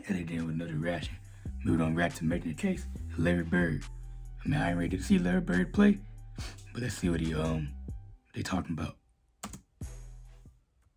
Headed in with another reaction. Moved on back to making the case. Larry Bird. I mean, I ain't ready to see Larry Bird play, but let's see what they talking about.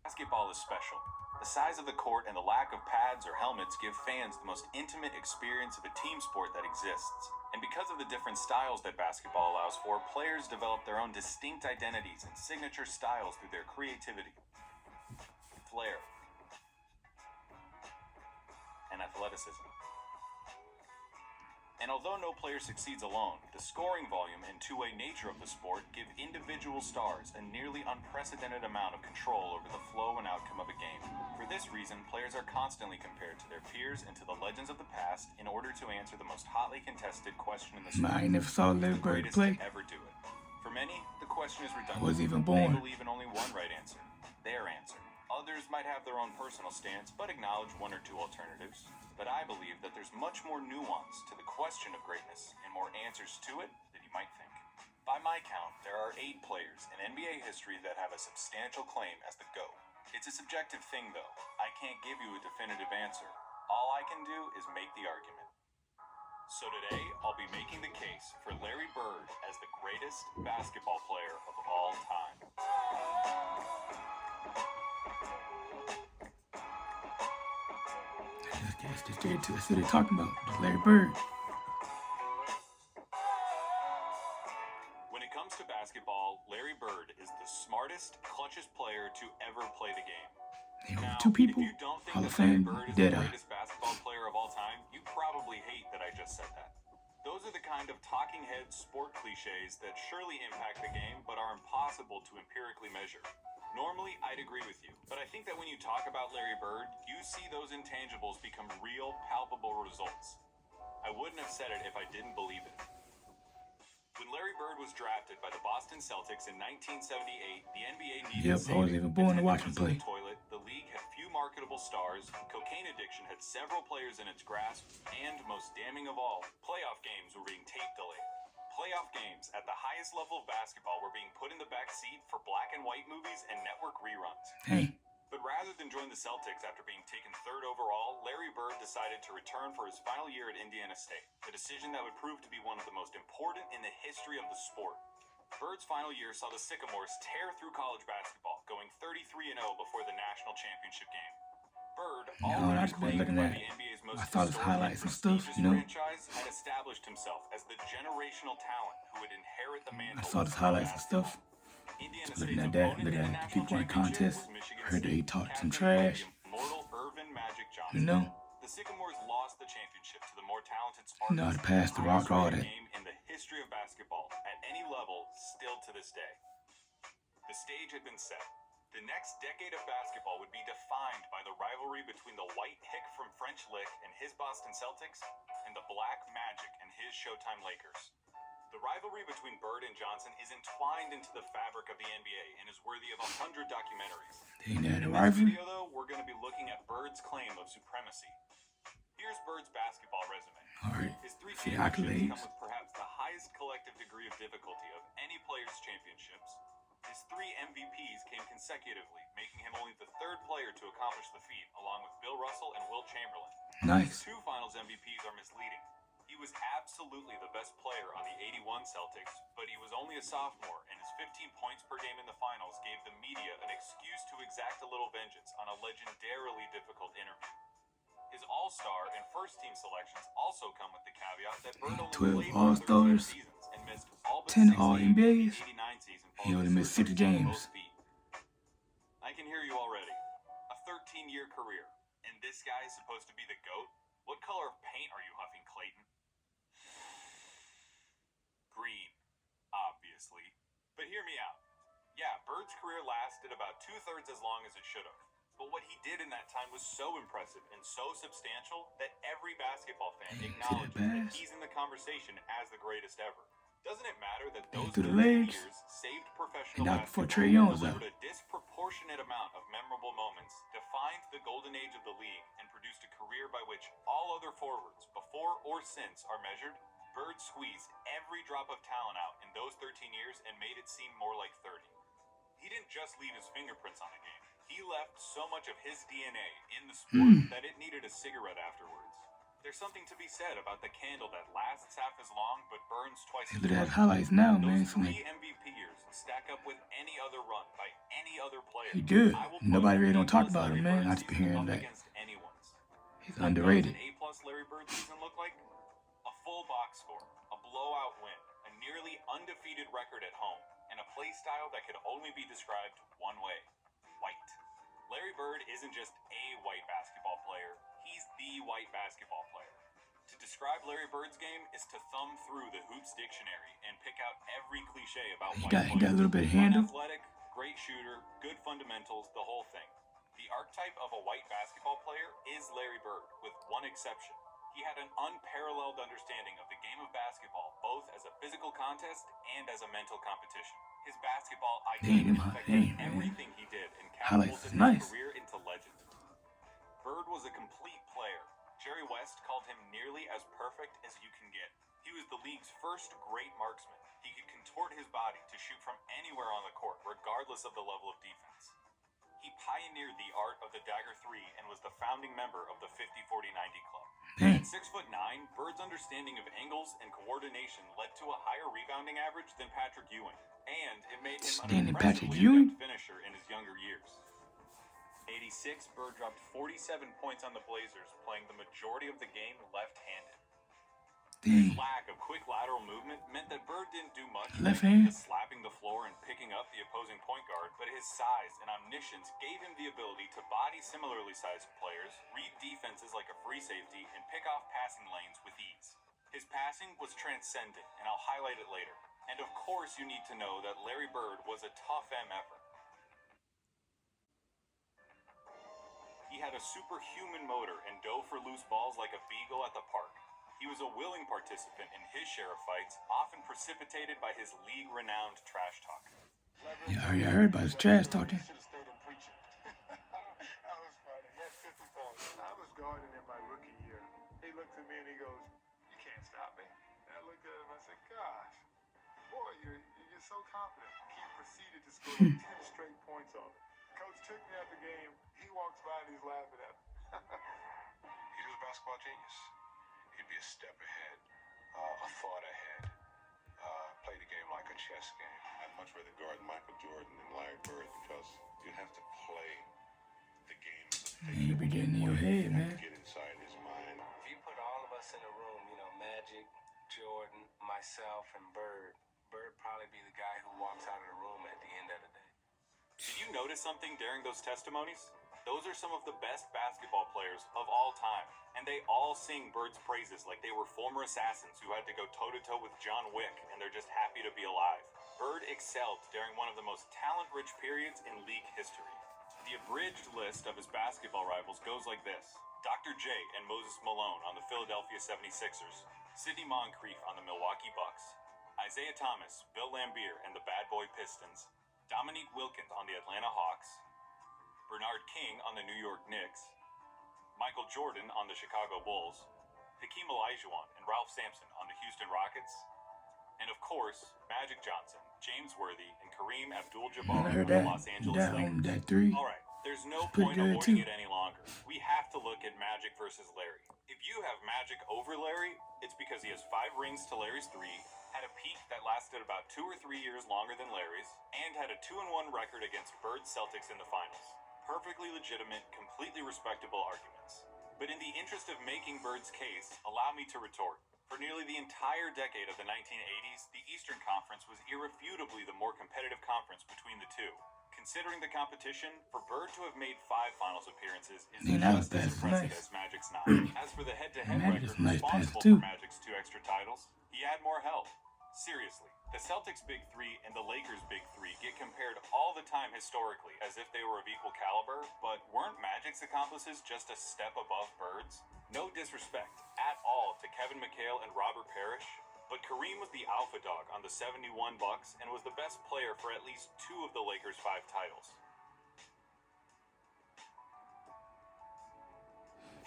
Basketball is special. The size of the court and the lack of pads or helmets give fans the most intimate experience of a team sport that exists. And because of the different styles that basketball allows for, players develop their own distinct identities and signature styles through their creativity, flair, and athleticism. And although no player succeeds alone, the scoring volume and two-way nature of the sport give individual stars a nearly unprecedented amount of control over the flow and outcome of a game. For this reason, players are constantly compared to their peers and to the legends of the past in order to answer the most hotly contested question in the sport. I never saw Larry Bird play. Ever do it. For many, the question is redundant. I wasn't even born. They believe in only one right answer, their answer. Others might have their own personal stance, but acknowledge one or two alternatives. But I believe that there's much more nuance to the question of greatness and more answers to it than you might think. By my count, there are 8 players in NBA history that have a substantial claim as the GOAT. It's a subjective thing, though. I can't give you a definitive answer. All I can do is make the argument. So today, I'll be making the case for Larry Bird as the greatest basketball player of all time. That's what they're talking about. Larry Bird. When it comes to basketball, Larry Bird is the smartest, clutchest player to ever play the game. Now, 2 people, if you don't think Hall of that Larry Fame, Bird is dead the eye. greatest basketball player of all time, you probably hate that I just said that. Those are the kind of talking head sport cliches that surely impact the game, but are impossible to empirically measure. Normally, I'd agree with you, but I think that when you talk about Larry Bird, you see those intangibles become real, palpable results. I wouldn't have said it if I didn't believe it. When Larry Bird was drafted by the Boston Celtics in 1978, the NBA needed Yep, I wasn't even born to watch him play. The league had few marketable stars, cocaine addiction had several players in its grasp, and most damning of all, playoff games were being tape delayed. Playoff games at the highest level of basketball were being put in the back seat for black and white movies and network reruns. Hey. But rather than join the Celtics after being taken 3rd overall, Larry Bird decided to return for his final year at Indiana State, a decision that would prove to be one of the most important in the history of the sport. Bird's final year saw the Sycamores tear through college basketball, going 33-0 before the national championship game. Bird, I've been looking at I saw his highlights and stuff, franchise, had established himself as the generational talent who would inherit the mantle. I saw his highlights and stuff. Just looking at that, looking at the people in the contest. Heard that he talked some trash. The Sycamores lost the championship to the more talented Spartans. To pass the rock, all that. Game in the history of basketball at any level, still to this day. The stage had been set. The next decade of basketball would be defined by the rivalry between the white hick from French Lick and his Boston Celtics and the black Magic and his Showtime Lakers. The rivalry between Bird and Johnson is entwined into the fabric of the NBA and is worthy of 100 documentaries. In this video, though, we're going to be looking at Bird's claim of supremacy. Here's Bird's basketball resume. All right. His 3 championships come with perhaps the highest collective degree of difficulty of any player's championships. His 3 MVPs came consecutively, making him only the 3rd player to accomplish the feat, along with Bill Russell and Wilt Chamberlain. Nice. His 2 Finals MVPs are misleading. He was absolutely the best player on the '81 Celtics, but he was only a sophomore, and his 15 points per game in the finals gave the media an excuse to exact a little vengeance on a legendarily difficult interview. His All-Star and first-team selections also come with the caveat that Bird only 12 played All-Stars, 10 All-NBAs. He only missed 6 games. I can hear you already. A 13-year career, and this guy is supposed to be the GOAT? What color of paint are you huffing, Clayton? Green, obviously. But hear me out. Yeah, Bird's career lasted about 2/3 as long as it should have. But what he did in that time was so impressive and so substantial that every basketball fan acknowledges that he's in the conversation as the greatest ever. Doesn't it matter that those 13 years saved professional basketball, delivered a disproportionate amount of memorable moments, defined the golden age of the league, and produced a career by which all other forwards, before or since, are measured? Bird squeezed every drop of talent out in those 13 years and made it seem more like 30. He didn't just leave his fingerprints on the game. He left so much of his DNA in the sport that it needed a cigarette afterwards. There's something to be said about the candle that lasts half as long but burns twice as Look at hard. that highlights now, man. Those It's like, 3 MVP years stack up with any other run by any other player. he good. I will Nobody put really don't talk A+ about Larry him, man. Bird I just be season hearing up that against anyone's. he's What does underrated. an A+ Larry Bird season look like? A full box score, a blowout win, a nearly undefeated record at home, and a play style that could only be described one way: white. Larry Bird isn't just a white basketball player, he's the white basketball player. To describe Larry Bird's game is to thumb through the Hoops dictionary and pick out every cliche about He white got players. a little bit of handle. Unathletic, great shooter, good fundamentals, the whole thing. The archetype of a white basketball player is Larry Bird, with one exception. He had an unparalleled understanding of the game of basketball, both as a physical contest and as a mental competition. His basketball IQ affected everything he did and catapulted his career into legend. Bird was a complete player. Jerry West called him nearly as perfect as you can get. He was the league's first great marksman. He could contort his body to shoot from anywhere on the court, regardless of the level of defense. He pioneered the art of the dagger 3 and was the founding member of the 50-40-90 club. At 6'9", Bird's understanding of angles and coordination led to a higher rebounding average than Patrick Ewing, and it made him an impressively adept finisher in his younger years. 86, Bird dropped 47 points on the Blazers, playing the majority of the game left-handed. His lack of quick lateral movement meant that Bird didn't do much left hand, just slapping the floor and picking up the opposing point guard, but his size and omniscience gave him the ability to body similarly sized players, read defenses like a free safety, and pick off passing lanes with ease. His passing was transcendent, and I'll highlight it later. And of course you need to know that Larry Bird was a tough MFer. He had a superhuman motor and dove for loose balls like a beagle at the park. He was a willing participant in his share of fights, often precipitated by his league-renowned trash talk. Yeah, I heard about his trash talking. That was funny. He had 50 points. I was guarding in my rookie year. He looked at me and he goes, "You can't stop me." And I looked at him and I said, "Gosh, boy, you're so confident." He proceeded to score 10 straight points on it. Coach took me out the game. He walks by and he's laughing at me. He was a basketball genius. He'd be a step ahead, a thought ahead, play the game like a chess game. I'd much rather guard Michael Jordan than Larry Bird because you have to play the game. You be getting in your head, man. Get inside his mind. If you put all of us in a room, Magic, Jordan, myself, and Bird probably be the guy who walks out of the room at the end of the day. Did you notice something during those testimonies? Those are some of the best basketball players of all time, and they all sing Bird's praises like they were former assassins who had to go toe-to-toe with John Wick, and they're just happy to be alive. Bird excelled during one of the most talent-rich periods in league history. The abridged list of his basketball rivals goes like this: Dr. J and Moses Malone on the Philadelphia 76ers, Sidney Moncrief on the Milwaukee Bucks, Isaiah Thomas, Bill Laimbeer and the Bad Boy Pistons, Dominique Wilkins on the Atlanta Hawks, Bernard King on the New York Knicks, Michael Jordan on the Chicago Bulls, Hakeem Olajuwon and Ralph Sampson on the Houston Rockets, and of course, Magic Johnson, James Worthy, and Kareem Abdul-Jabbar I heard on the that. Los Angeles Lakers. That three. All right, there's no pretty point good, avoiding too. it any longer. We have to look at Magic versus Larry. If you have Magic over Larry, it's because he has 5 rings to Larry's 3, had a peak that lasted about 2 or 3 years longer than Larry's, and had a 2-1 record against Bird's Celtics in the finals. Perfectly legitimate, completely respectable arguments. But in the interest of making Bird's case, allow me to retort. For nearly the entire decade of the 1980s, the Eastern Conference was irrefutably the more competitive conference between the two. Considering the competition, for Bird to have made 5 finals appearances is just as impressive as Magic's 9. As for the head-to-head record responsible for Magic's 2 extra titles, he had more help. Seriously, the Celtics' Big 3 and the Lakers' Big 3 get compared all the time historically as if they were of equal caliber, but weren't Magic's accomplices just a step above Bird's? No disrespect at all to Kevin McHale and Robert Parrish, but Kareem was the alpha dog on the 71 Bucks and was the best player for at least 2 of the Lakers' 5 titles.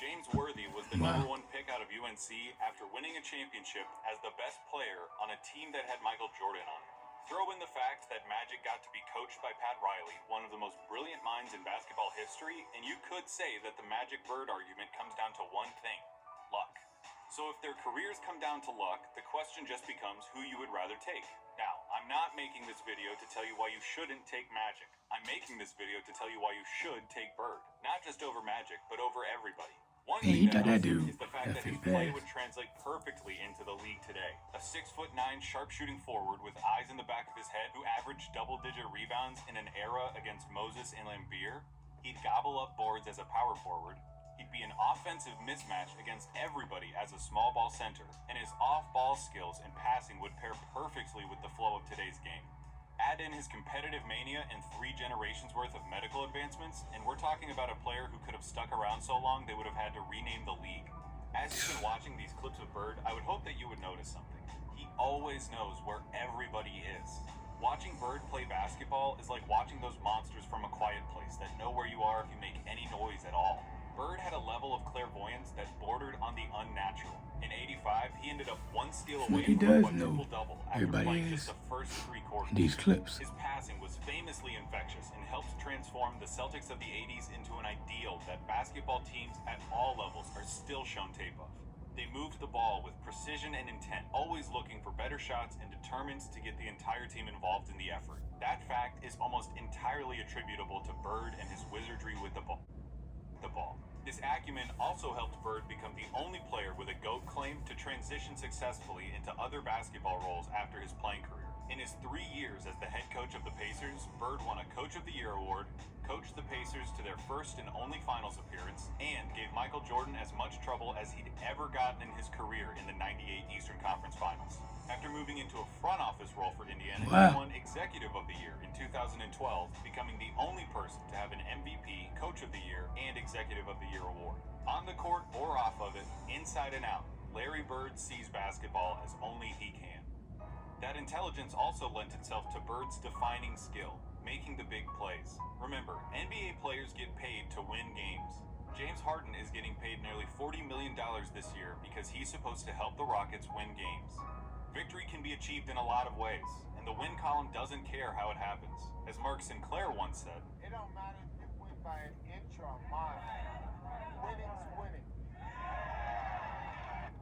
James Worthy was the number 1 pick out of UNC after winning a championship as the best player on a team that had Michael Jordan on it. Throw in the fact that Magic got to be coached by Pat Riley, one of the most brilliant minds in basketball history, and you could say that the Magic Bird argument comes down to one thing: luck. So if their careers come down to luck, the question just becomes who you would rather take. Now, I'm not making this video to tell you why you shouldn't take Magic. I'm making this video to tell you why you should take Bird. Not just over Magic, but over everybody. One Hey, he thing thought that dude is the fact that that his fake play ass. would translate perfectly into the league today. A 6'9" sharpshooting forward with eyes in the back of his head who averaged double-digit rebounds in an era against Moses and Lambeer. He'd gobble up boards as a power forward. He'd be an offensive mismatch against everybody as a small ball center, and his off-ball skills and passing would pair perfectly with the flow of today's game. Add in his competitive mania and 3 generations worth of medical advancements, and we're talking about a player who could have stuck around so long they would have had to rename the league. As you've been watching these clips of Bird, I would hope that you would notice something. He always knows where everybody is. Watching Bird play basketball is like watching those monsters from A Quiet Place that know where you are if you make any noise at all. Bird had a level of clairvoyance that bordered on the unnatural. In '85, he ended up 1 steal away He from does a quadruple know double after everybody playing is just the first 3 quarters. in these clips. His passing was famously infectious and helped transform the Celtics of the 80s into an ideal that basketball teams at all levels are still shown tape of. They moved the ball with precision and intent, always looking for better shots and determined to get the entire team involved in the effort. That fact is almost entirely attributable to Bird and his wizardry with the ball. This acumen also helped Bird become the only player with a GOAT claim to transition successfully into other basketball roles after his playing career. In his 3 years as the head coach of the Pacers, Bird won a Coach of the Year award, coached the Pacers to their first and only finals appearance, and gave Michael Jordan as much trouble as he'd ever gotten in his career in the '98 Eastern Conference Finals. After moving into a front office role for Indiana, he won Executive of the Year in 2012, becoming the only person to have an MVP, Coach of the Year, and Executive of the Year award. On the court or off of it, inside and out, Larry Bird sees basketball as only he can. That intelligence also lent itself to Bird's defining skill, making the big plays. Remember, NBA players get paid to win games. James Harden is getting paid nearly $40 million this year because he's supposed to help the Rockets win games. Victory can be achieved in a lot of ways, and the win column doesn't care how it happens. As Mark Sinclair once said, It don't matter if you win by an inch or a mile. Winning's winning.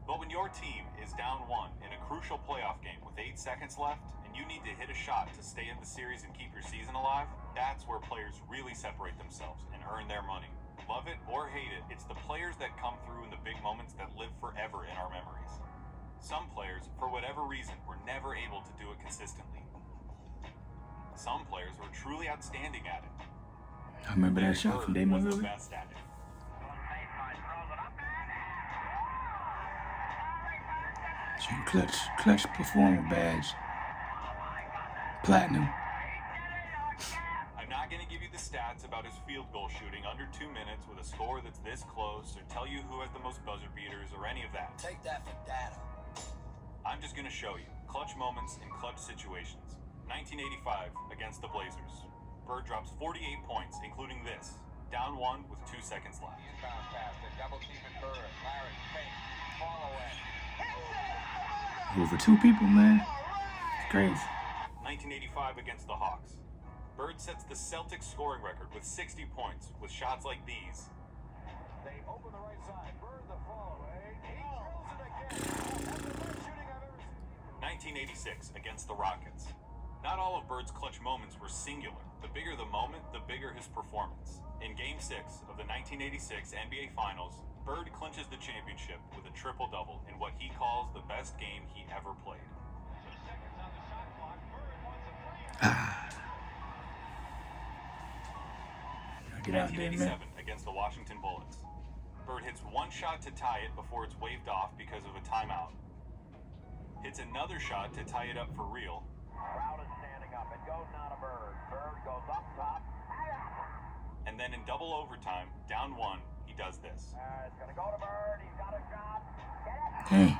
but when your team is down 1 in a crucial playoff game with 8 seconds left, and you need to hit a shot to stay in the series and keep your season alive, that's where players really separate themselves and earn their money. Love it or hate it, it's the players that come through in the big moments that live forever in our memories. Some players, for whatever reason, were never able to do it consistently. Some players were truly outstanding at it. I remember that shot from Damon was the Lillard. best at it. Clutch performer badge. Platinum. I'm not going to give you the stats about his field goal shooting under 2 minutes with a score that's this close, or tell you who has the most buzzer beaters, or any of that. Take that for data. I'm just going to show you clutch moments in clutch situations. 1985 against the Blazers. Bird drops 48 points, including this. Down 1 with 2 seconds left. Inbound pass to double team and Bird. Larry, fake, fall away. Over 2 people, man. It's crazy. 1985 against the Hawks. Bird sets the Celtics scoring record with 60 points with shots like these. They open the right side. Bird the fall away. He drills it again. That's the best shooting I've ever seen. 1986 against the Rockets. Not all of Bird's clutch moments were singular. The bigger the moment, the bigger his performance. In Game 6 of the 1986 NBA Finals, Bird clinches the championship with a triple-double in what he calls the best game he ever played. Get out there, man. 1987 against the Washington Bullets. Bird hits 1 shot to tie it before it's waved off because of a timeout. Hits another shot to tie it up for real. Crowd is standing up. It goes now to Bird. Bird goes up top. And then in double overtime, down 1, he does this. It's going to go to Bird. He's got a shot. Get it. Dang.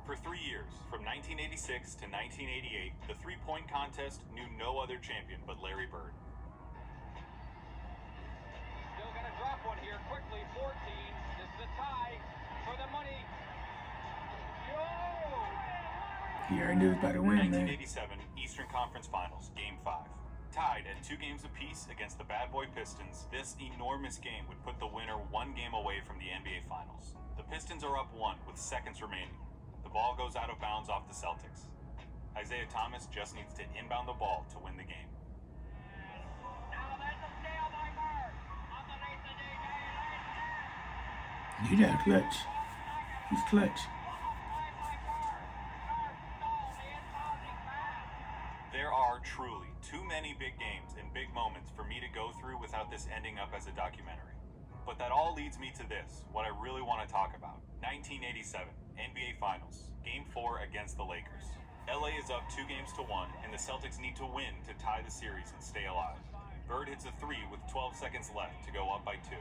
For 3 years, from 1986 to 1988, the three-point contest knew no other champion but Larry Bird. Still going to drop one here quickly. 14. This is a tie for the money. He already knew he was about to win, man. 1987 Eastern Conference Finals, Game 5. Tied at 2 games apiece against the Bad Boy Pistons, this enormous game would put the winner 1 game away from the NBA Finals. The Pistons are up 1 with seconds remaining. The ball goes out of bounds off the Celtics. Isaiah Thomas just needs to inbound the ball to win the game. Now there's a steal by Bird. Underneath the DJ. He got clutch. He's clutch. There are truly too many big games and big moments for me to go through without this ending up as a documentary. But that all leads me to this, what I really want to talk about. 1987, NBA Finals, Game 4 against the Lakers. LA is up 2 games to 1, and the Celtics need to win to tie the series and stay alive. Bird hits a 3 with 12 seconds left to go up by 2.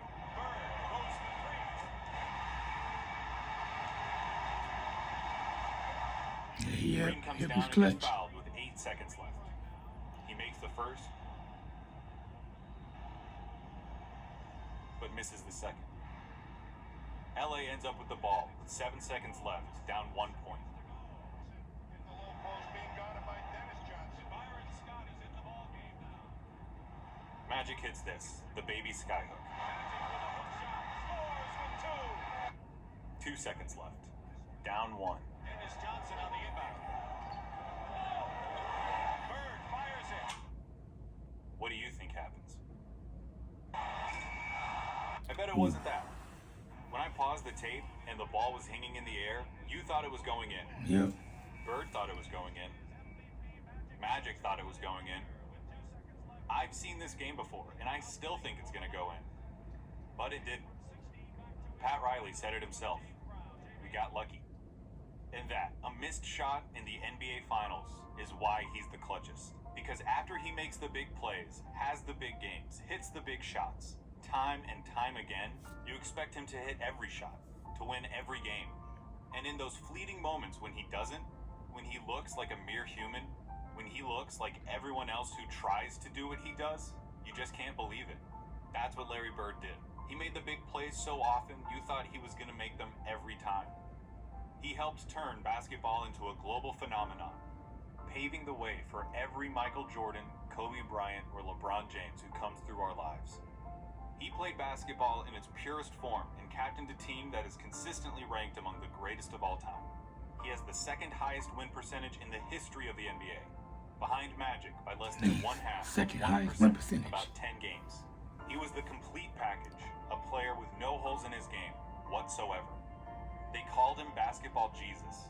Green comes Yep, down he's and clutch. gets fouled with 8 seconds left. He makes the first, but misses the second. LA ends up with the ball with 7 seconds left, down 1 point. The low post being guarded by Dennis Johnson. Byron Scott is in the ball game now. Magic hits this, the baby skyhook. Scores with 2. 2 seconds left, down 1. Dennis Johnson on the inbound. Bird fires it. What do you think happens? I bet it wasn't that. When I paused the tape and the ball was hanging in the air, you thought it was going in. Yep. Bird thought it was going in. Magic thought it was going in. I've seen this game before, and I still think it's going to go in. But it didn't. Pat Riley said it himself. We got lucky. And that, a missed shot in the NBA Finals, is why he's the clutchest. Because after he makes the big plays, has the big games, hits the big shots, time and time again, you expect him to hit every shot, to win every game. And in those fleeting moments when he doesn't, when he looks like a mere human, when he looks like everyone else who tries to do what he does, you just can't believe it. That's what Larry Bird did. He made the big plays so often, you thought he was going to make them every time. He helped turn basketball into a global phenomenon, paving the way for every Michael Jordan, Kobe Bryant, or LeBron James who comes through our lives. He played basketball in its purest form and captained a team that is consistently ranked among the greatest of all time. He has the 2nd highest win percentage in the history of the NBA, behind Magic by less than 1/2, Second 1% highest win percentage. about 10 games. He was the complete package, a player with no holes in his game whatsoever. They called him Basketball Jesus.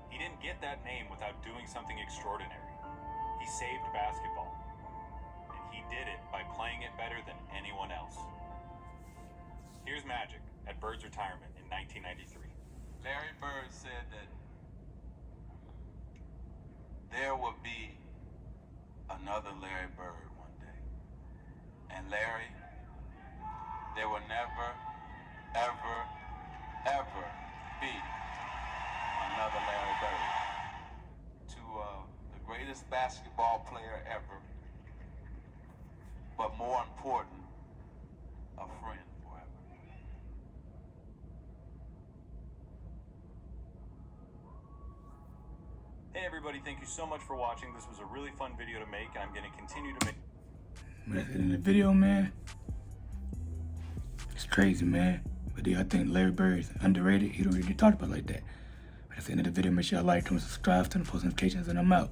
He didn't get that name without doing something extraordinary. He saved basketball. And he did it by playing it better than anyone else. Here's Magic at Bird's retirement in 1993. Larry Bird said that there will be another Larry Bird one day. And Larry, there will never, ever, ever be another Larry Bird. To the greatest basketball player ever, but more important, a friend forever. Hey everybody, thank you so much for watching. This was a really fun video to make, and I'm going to continue to make. That's it in the video, man. It's crazy, man. But do y'all think Larry Bird is underrated? He don't really talk about it like that. But that's the end of the video. Make sure y'all like, comment, subscribe, turn on post notifications, and I'm out.